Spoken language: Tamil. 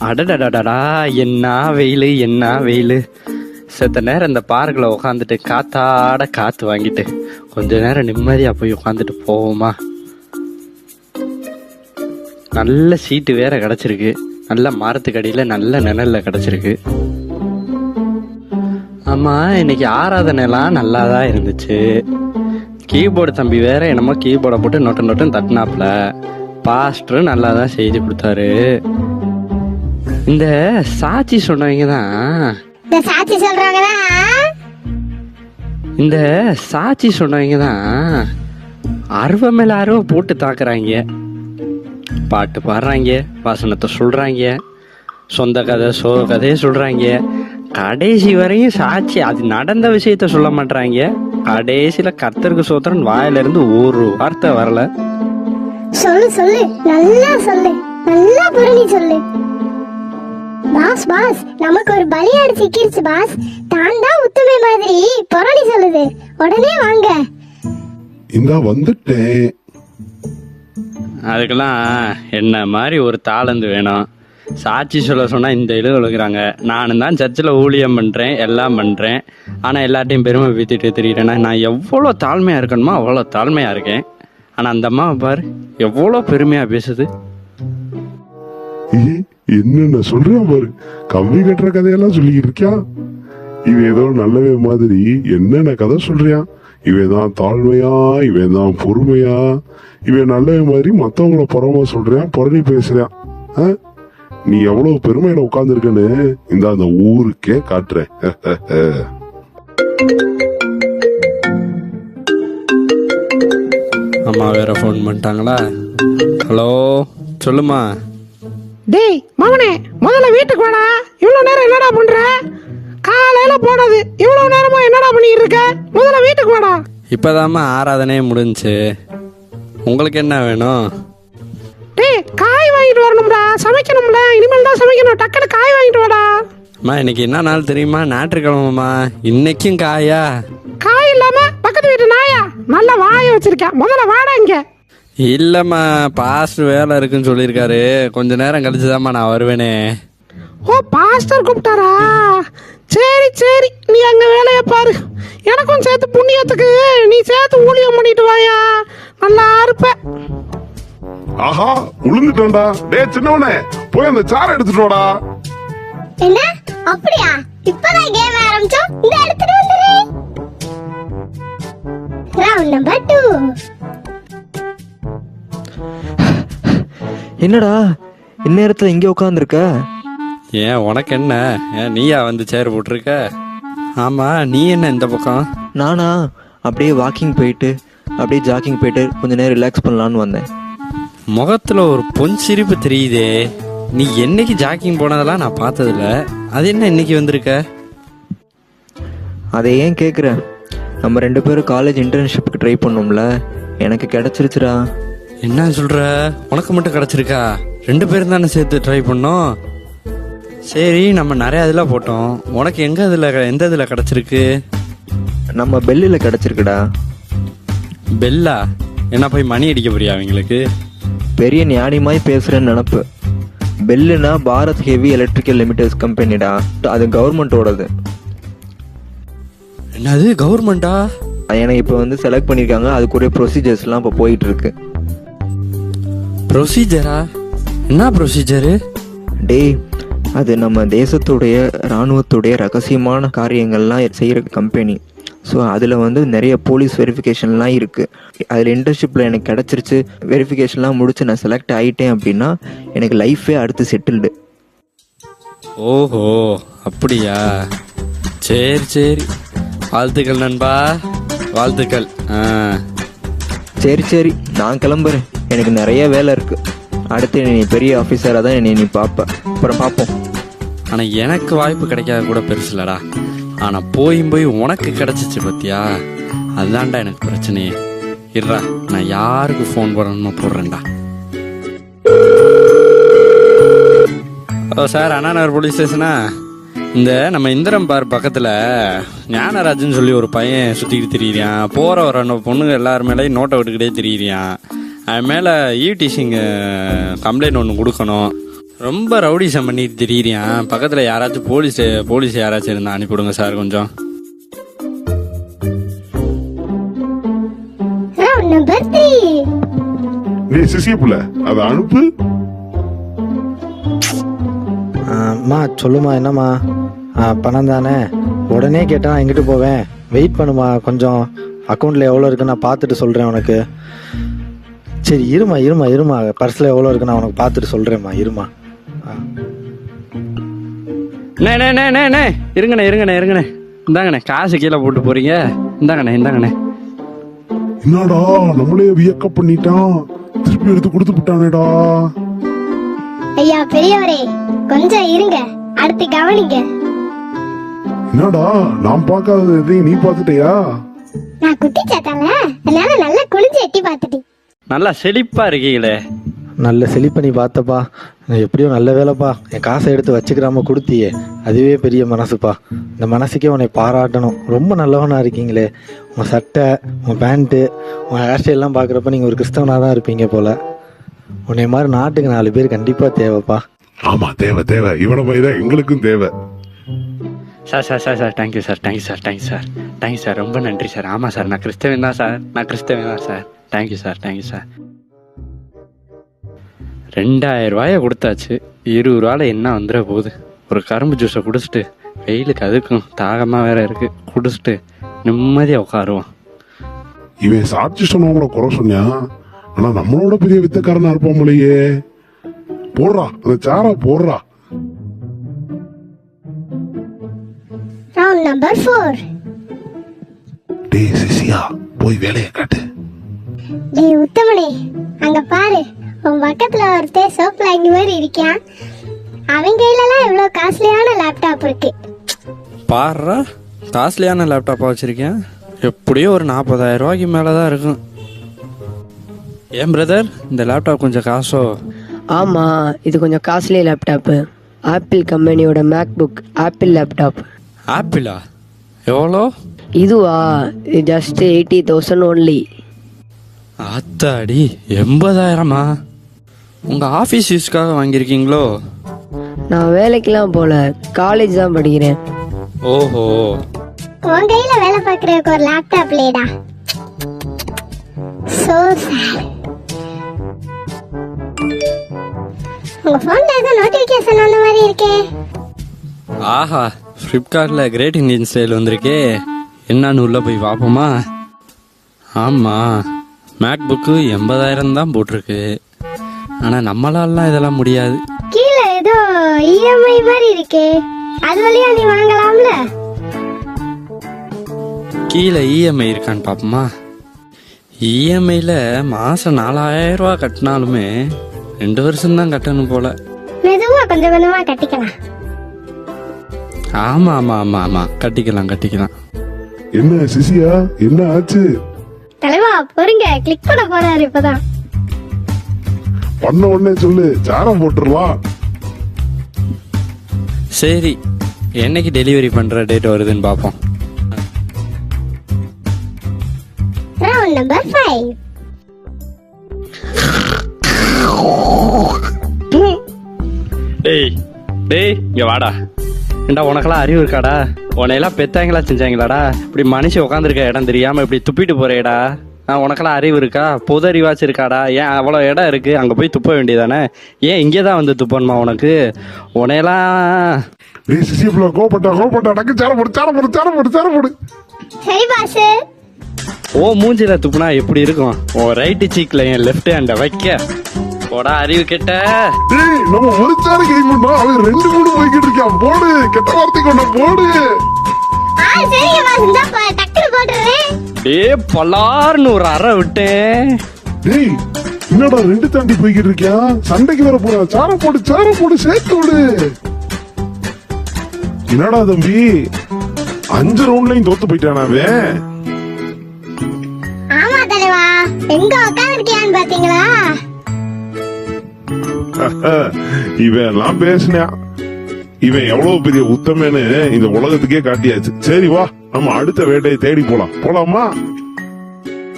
அடடடடா, என்ன வெயில் என்ன வெயில். செத்த நேரம் இந்த பார்க்கில் உட்காந்துட்டு காத்தாட காற்று வாங்கிட்டு கொஞ்ச நேரம் நிம்மதியாக போய் உட்காந்துட்டு போவோமா? நல்ல சீட்டு வேற கிடச்சிருக்கு, நல்ல மரத்துக்கடியில் நல்ல நிழலில் கிடச்சிருக்கு. ஆமாம், இன்னைக்கு ஆராதனைலாம் நல்லா தான் இருந்துச்சு. கீபோர்டு தம்பி வேற என்னமோ கீபோர்டை போட்டு நொட்டு நொட்டுன்னு தட்டினாப்புல. பாஸ்டரும் நல்லா தான் செய்தி கொடுத்தாரு. இந்த சாட்சி சொன்னவங்க தான் இந்த சாட்சி சொன்னவங்க தான் அருவ மேல அருவ போட்டு தாக்குறாங்க. பாட்டு பாடுறாங்க, வசனத்தை சொல்றாங்க, சொந்த கதை சோக கதையை சொல்றாங்க. கடைசி வரையும் சாட்சி அது நடந்த விஷயத்த சொல்ல மாட்டாங்க. கடைசியில கர்த்தருக்கு சோத்திரன் வாயில இருந்து ஒரு வார்த்தை வரல. சொல்லு சொல்லு, நல்லா சொல்லு, நல்லா புரணி சொல்லு. பாஸ் பாஸ், நமக்கு ஒரு பலியாடு சிக்கிருச்சு பாஸ். தான் தான் உத்தமை மாதிரி புரணி சொல்லுது. உடனே வாங்க. இந்த வந்துட்டேன். அதுக்கெல்லாம் என்ன மாதிரி ஒரு தாளந்து வேணும். சாட்சி சொல்ல சொன்னா இந்த இடம் ஒழுகுறாங்க. நானும் தான் சர்ச்சில் ஊழியம் பண்றேன், எல்லாம் பண்றேன். ஆனா எல்லாத்தையும் பெருமை பீத்திட்டு தெரியுறேன்னா நான் எவ்வளோ தாழ்மையா இருக்கணுமோ அவ்வளோ தாழ்மையா இருக்கேன். ஆனா அந்த அம்மாவை பாரு, எவ்வளோ பெருமையா பேசுது. என்னென்ன சொல்றேன் பாரு, கம்பி கட்டுற கதையெல்லாம் சொல்லிக்கிட்டு இருக்கியா? இவன் ஏதோ நல்லவே மாதிரி என்னென்ன கதை சொல்றியான். இவன் தான் தாழ்மையா, இவன் தான் பொறுமையா, இவன் நல்லவே மாதிரி மத்தவங்கள புறமா சொல்றான், புறணி பேசுறான். நீ எவ்வளவு பெருமையில உட்கார்ந்து இருக்கன்னு இந்த அந்த ஊருக்கே காட்டுறேன். அம்மா வேற ஃபோன் பண்ணிட்டாங்களா? ஹலோ, சொல்லுமா. டேய் மவனே, முதல்ல வீட்டுக்கு வாடா. இவ்வளவு நேரம் என்னடா பண்ற? காலையில போனது, இவ்வளவு நேரமா என்னடா பண்ணிட்டு இருக்க? முதல்ல வீட்டுக்கு வாடா. இப்பதாம்மா ஆராதனையே முடிஞ்சுச்சு. உங்களுக்கு என்ன வேணும்? டேய், காய் வாங்கிட்டு வரணும்டா, சமைக்கணும்ல. இனிமேல் தான் சமைக்கணும். டக்குனு காய் வாங்கிட்டு வாடா. அம்மா, இன்னைக்கு என்ன நாள் தெரியுமா? ஞாயிற்றுக்கிழமைமா. இன்னைக்கும் காயா? காய் இல்லாம பக்கத்து வீட்டு நாயா நல்ல வாய வச்சிருக்கேன். முதல்ல வாடா இங்க. இல்லம்மா, பாஸ்டர் வேலை இருக்குன்னு சொல்லியிருக்காரு. கொஞ்ச நேரம் கழிச்சுதாம்மா நான் வருவேனே. ஓ, பாஸ்டர் கூப்பிட்டாரா? சரி சரி, நீ அங்க வேலைய பாரு. எனக்கும் சேர்த்து புண்ணியத்துக்கு நீ சேர்த்து ஊழியம் பண்ணிட்டு வாயா, நல்லா இருப்ப. ஆஹா, உளுந்துட்டா. டே சின்னவனே, போய் அந்த சாரை எடுத்துட்டு வாடா. என்ன அப்படியா? இப்பதான் கேம் ஆரம்பிச்சோம். இந்த எடுத்துட்டு வந்துரு. Round number 2. என்னடா இந்நேரத்துல இங்கே உட்காந்துருக்க? ஏன் உனக்கு என்ன? ஏன் நீயா வந்து சேர் போட்டிருக்க? ஆமா, நீ என்ன இந்த பக்கம்? நானா அப்படியே வாக்கிங் போயிட்டு அப்படியே ஜாக்கிங் போயிட்டு கொஞ்ச நேரம் ரிலாக்ஸ் பண்ணலான்னு வந்தேன். முகத்துல ஒரு பொன்சிரிப்பு தெரியுதே. நீ என்னைக்கு ஜாக்கிங் போனதெல்லாம் நான் பார்த்ததில்ல. அது என்ன இன்னைக்கு வந்திருக்க? அதை ஏன் கேட்குற? நம்ம 2 பேரும் காலேஜ் இன்டர்ன்ஷிப்புக்கு ட்ரை பண்ணோம்ல, எனக்கு கிடைச்சிருச்சுடா. என்ன சொல்ற? உனக்கு மட்டும் கிடைச்சிருக்கா? 2 பேரும் தானே சேர்த்து ட்ரை பண்ணோம். சரி, நம்ம நிறைய இதில் போட்டோம். உனக்கு எந்த இதில் கிடைச்சிருக்கு? நம்ம பெல்லில் கிடைச்சிருக்குடா. பெல்லா? என்ன போய் மணி அடிக்க போறியா அவங்களுக்கு? பெரிய ஞானிமாய் பேசுறேன்னு நினப்பு. பெல்லுனா பாரத் ஹெவி எலக்ட்ரிக்கல் லிமிடெட் கம்பெனிடா. அது கவர்மெண்டோடது. என்னது கவர்மெண்டா? எனக்கு இப்போ வந்து செலக்ட் பண்ணியிருக்காங்க. அதுக்குரிய ப்ரொசீஜர்ஸ்லாம் இப்போ போயிட்டு இருக்கு. ப்ரொசீஜரா? என்ன ப்ரொசீஜரு? டேய், அது நம்ம தேசத்துடைய இராணுவத்துடைய ரகசியமான காரியங்கள்லாம் செய்கிற கம்பெனி. ஸோ அதில் வந்து நிறைய போலீஸ் வெரிஃபிகேஷன்லாம் இருக்குது. அதில் இன்டர்ன்ஷிப்பில் எனக்கு கிடச்சிருச்சு. வெரிஃபிகேஷன்லாம் முடிச்சு நான் செலக்ட் ஆகிட்டேன் அப்படின்னா எனக்கு லைஃபே அடுத்து செட்டில்டு. ஓஹோ, அப்படியா? சரி சரி, வாழ்த்துக்கள் நண்பா, வாழ்த்துக்கள். சரி சரி, நான் கிளம்புறேன். எனக்கு நிறைய வேலை இருக்கு. அடுத்து நீ பெரிய ஆஃபீஸராக தான் என்னை நீ பார்ப்ப. அப்புறம் பார்ப்போம். ஆனால் எனக்கு வாய்ப்பு கிடைக்காத கூட பெருசு இல்லடா. ஆனால் போய் உனக்கு கிடைச்சிச்சு பத்தியா? அதுதான்டா எனக்கு பிரச்சனையே. இருடா, நான் யாருக்கு ஃபோன் பண்ணணுமோ போடுறேன்டா. ஹலோ சார், அண்ணாநகர் போலீஸ் ஸ்டேஷனா? இந்த நம்ம இந்திரம் பார் பக்கத்தில் ஞானராஜன் சொல்லி ஒரு பையன் சுற்றிக்கிட்டு திரியிறான். போகிற வர பொண்ணுங்க எல்லாரு மேலேயும் நோட்டை விட்டுக்கிட்டே திரியிறான். அது மேலே ஈவ்டீசிங் கம்ப்ளைண்ட் ஒன்று கொடுக்கணும். ரொம்ப ரவுடிசம் பண்ணிட்டு திடீரியான். பக்கத்துல யாராச்சும் போலீஸ் யாராச்சும் இருந்தா அனுப்பிவிடுங்க சார் கொஞ்சம். Round number 3. டேய் சிசிய புள்ள அத அனுப்பு. அம்மா சொல்லுமா, என்னம்மா? பணம் தானே, உடனே கேட்டா நான் எங்கிட்டு போவேன். வெயிட் பண்ணுமா கொஞ்சம், அக்கௌண்ட்ல எவ்வளோ இருக்கு நான் பார்த்துட்டு சொல்றேன் உனக்கு. சரி இருமா பர்ஸ்ல எவ்வளோ இருக்கு நான் உனக்கு பார்த்துட்டு சொல்றேம்மா, இருமா. இருங்கண்ணே இந்தாங்கண்ணே காசு கீழே போட்டு போறீங்க. இந்தாங்கண்ணே. என்னடா நம்மளே வியக்க பண்ணிட்டான், திருப்பி எடுத்து கொடுத்து விட்டானேடா. ஐயா பெரியவரே, கொஞ்சம் இருங்க, அடுத்து கவனிங்க. என்னடா நான் பார்க்காத எதையும் நீ பார்த்துட்டியா? நான் குட்டி சாத்தால, அதனால நல்லா குளிஞ்சு எட்டி பார்த்துட்டேன். நல்லா செழிப்பா இருக்கீங்களே. நல்ல செழிப்ப நீ பார்த்தப்பா, எப்படியோ நல்ல வேலைப்பா. என் காசை எடுத்து வச்சுக்கிறாம கொடுத்தியே, அதுவே பெரிய மனசுப்பா. இந்த மனசுக்கே உன்னை பாராட்டணும். ரொம்ப நல்லவனா இருக்கீங்களே. உன் சட்டை, உன் பேண்ட்டு, உன் ஹேர் ஸ்டைல்லாம் பார்க்குறப்ப நீங்கள் ஒரு கிறிஸ்தவனாக தான் இருப்பீங்க போல. உன்னை மாதிரி நாட்டுக்கு 4 பேர் கண்டிப்பாக தேவைப்பா. ஆமா தேவை இவன மாதிரி தான் எங்களுக்கும் தேவை. சார் தேங்க்யூ சார் ரொம்ப நன்றி சார். ஆமா சார் நான் கிறிஸ்தவன் தான் சார். Thank you sir. 2000 ரூபாய கொடுத்தாச்சு. 20 ரூபால என்ன வந்துட போகுது? ஒரு கரும்பு ஜூஸை குடிச்சிட்டு, வெயிலுக்கு அதுக்கும் தாகமா வேற இருக்கு, குடிச்சிட்டு நிம்மதியா உட்காருவோம். இவன் சாட்சி சொன்னவங்கள குறை சொன்னியா, ஆனா நம்மளோட பெரிய வித்தக்காரனா இருப்போம்லையே. போடுறா அந்த சாரா போடுறா. Round number 4. டேய் சிசியா போய் வேலையை காட்டு. டேய் உத்தமனே, அங்க பாரு, உன் பக்கத்துல ஒருத்தர் சோப் லாங்கி மாதிரி இருக்கான். அவன் கையிலலாம் இவ்வளவு காஸ்ட்லியான லேப்டாப் இருக்கு. பாருடா, காஸ்ட்லியான லேப்டாப்பா வச்சிருக்கேன். எப்படியும் ஒரு 40,000 ரூபாய்க்கு மேலதான் இருக்கும். ஏன் பிரதர், இந்த லேப்டாப் கொஞ்சம் காசோ? ஆமாம், இது கொஞ்சம் காஸ்ட்லி லேப்டாப்பு. ஆப்பிள் கம்பெனியோட மேக்புக் ஆப்பிள் லேப்டாப். ஆப்பிளா? எவ்வளோ? இதுவா, ஜஸ்ட் 80,000 ஒன்லி. அத்தாடி, 80,000மா? உங்க ஆபீஸ் யூஸ்க்காக வாங்கியிருக்கீங்களோ? நான் வேலைக்கெல்லாம் போல, காலேஜ் தான் படிக்கிறேன். ஓஹோ, உன் கையில வேலை பார்க்கறதுக்கு ஒரு லேப்டாப் லேடா. So sad. உங்க போன்ல ஏதோ நோட்டிபிகேஷன் வந்த மாதிரி இருக்கே. ஆஹா, ஃப்ளிப்கார்ட்ல கிரேட் இந்தியன் ஸ்டைல் வந்திருக்கே. என்னன்னு உள்ள போய் பார்ப்போமா? ஆமா, மேக் புக்கு 80,000 தான் போட்டிருக்கு. ஆனா நம்மளாலாம் இதெல்லாம் முடியாது. கீழே ஏதோ இஎம்ஐ மாதிரி இருக்கே, அது வழியா நீ வாங்கலாம்ல. கீழே இஎம்ஐ இருக்கான்னு பாப்போமா? இஎம்ஐல மாசம் 4,000 ரூபாய் கட்டினாலுமே 2 வருஷம் தான் கட்டணும் போல. மெதுவா கொஞ்சம் கொஞ்சமா கட்டிக்கலாம். ஆமா கட்டிக்கலாம். என்ன சிசியா, என்ன ஆச்சு? தலைவா பொறுங்க, கிளிக் பண்ண போறாரு இப்பதான். பண்ண உடனே சொல்லு, சாரம் போட்டுடலாம். சரி, என்னைக்கு டெலிவரி பண்ற டேட் வருதுன்னு பாப்போம். Round number 5. டேய் இங்க வாடா. ஏண்டா உனக்கெல்லாம் அறிவு இருக்காடா? உன்னையெல்லாம் பெத்தாங்களா செஞ்சாங்களாடா? இப்படி மனுஷன் உட்காந்துருக்க இடம் தெரியாம இப்படி துப்பிட்டு போறேடா. உனக்கெல்லாம் அறிவு இருக்கா? பொது அறிவாச்சு இருக்காடா? ஏன் அவ்வளோ இடம் இருக்கு, அங்க போய் துப்ப வேண்டியதானே? ஏன் இங்கேதான் வந்து துப்பணுமா உனக்கு? உன்னையெல்லாம் கோபப்பட்டா டக்கு சாரம் போடு. சரி பாஸ். ஓ மூஞ்சில துப்புனா எப்படி இருக்கும்? ஓ ரைட்டு சீக்ல என் லெஃப்ட் ஹேண்ட வைக்க போடா அறிவு கெட்ட. நம்ம ஒரு சாரம் கேட்க அவன் 2-3 போய்கிட்டு இருக்கான். போடு, கெட்ட வார்த்தை கொண்ட போடு. சரிங்க பாஸ், இந்த டக்குனு போட்டுறேன். டேய் பலார்னு ஒரு அறை விட்டேன். டேய் என்னடா 2 தாண்டி போய்கிட்டு இருக்கியா? சண்டைக்கு வர போற. சாரம் போடு சேர்த்து விடு. என்னடா தம்பி 5 ரவுண்ட்லயும் தோத்து போயிட்டானாவே. ஆமா தலைவா, எங்க உட்காந்துருக்கியான்னு பாத்தீங்களா? இவன் எல்லாம் பேசினான். இவன் எவ்வளவு பெரிய உத்தமன்னு இந்த உலகத்துக்கே காட்டியாச்சு. சரி வா, நம்ம அடுத்த வேட்டையை தேடி போலாமா?